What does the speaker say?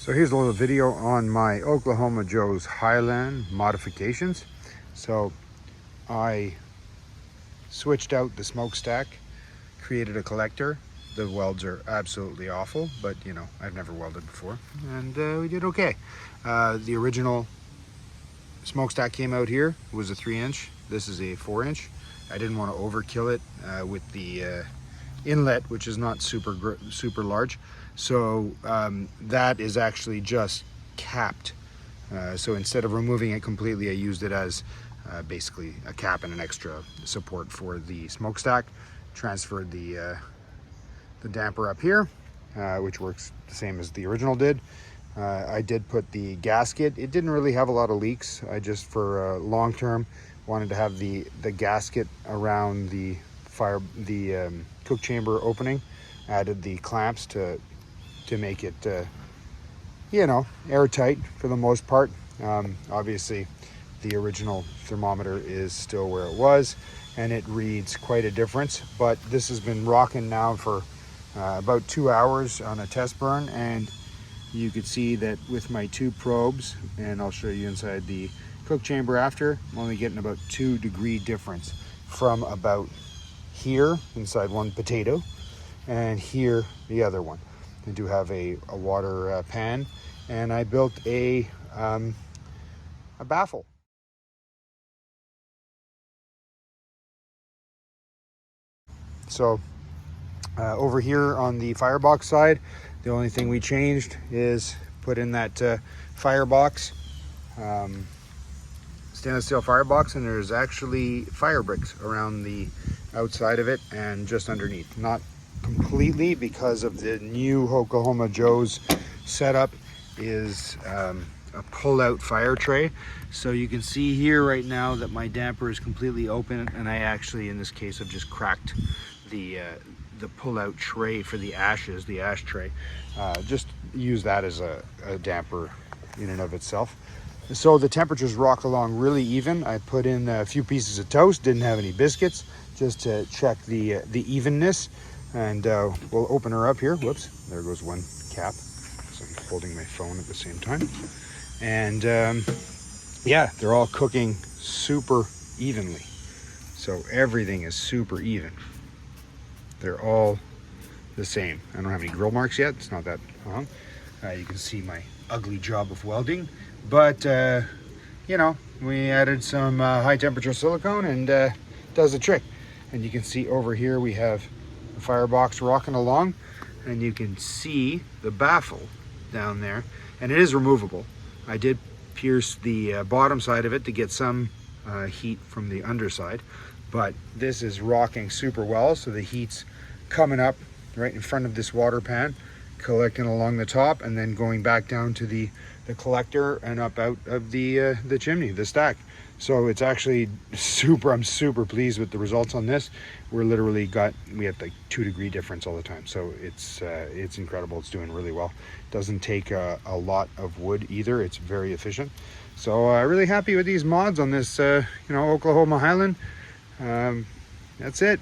So here's a little video on my Oklahoma Joe's Highland modifications. So I switched out the smokestack, created a collector. The welds are absolutely awful, but you know, I've never welded before, and we did okay. The original smokestack came out here. It was a 3-inch. This is a 4-inch. I didn't want to overkill it with the inlet, which is not super large. So that is actually just capped. So instead of removing it completely, I used it as basically a cap and an extra support for the smokestack. Transferred the damper up here, which works the same as the original did. I did put the gasket. It didn't really have a lot of leaks. I just, for long term, wanted to have the gasket around the cook chamber opening. Added the clamps to make it you know, airtight for the most part. Obviously the original thermometer is still where it was, and it reads quite a difference, but this has been rocking now for about 2 hours on a test burn, and you could see that with my 2 probes, and I'll show you inside the cook chamber after, I'm only getting about 2-degree difference from about here inside one potato and here the other one. I do have a water pan, and I built a baffle. So over here on the firebox side, the only thing we changed is put in that firebox, stainless steel firebox, and there's actually fire bricks around the outside of it and just underneath. Not completely, because of the new Oklahoma Joe's setup is a pull-out fire tray. So you can see here right now that my damper is completely open, and I actually, in this case, have just cracked the pull-out tray for the ashes, the ash tray. Just use that as a damper in and of itself. So the temperatures rock along really even. I put in a few pieces of toast, didn't have any biscuits, just to check the evenness. And we'll open her up here. Whoops, there goes one cap. So I'm holding my phone at the same time. And yeah, they're all cooking super evenly. So everything is super even. They're all the same. I don't have any grill marks yet. It's not that long. You can see my ugly job of welding. But, you know, we added some high temperature silicone, and does the trick. And you can see over here we have the firebox rocking along, and you can see the baffle down there, and it is removable. I did pierce the bottom side of it to get some heat from the underside, but this is rocking super well. So the heat's coming up right in front of this water pan, collecting along the top, and then going back down to the collector and up out of the chimney, the stack. So it's actually I'm super pleased with the results on this. We have like 2-degree difference all the time. So it's incredible. It's doing really well. Doesn't take a lot of wood either. It's very efficient. So really happy with these mods on this, you know, Oklahoma Highland. That's it.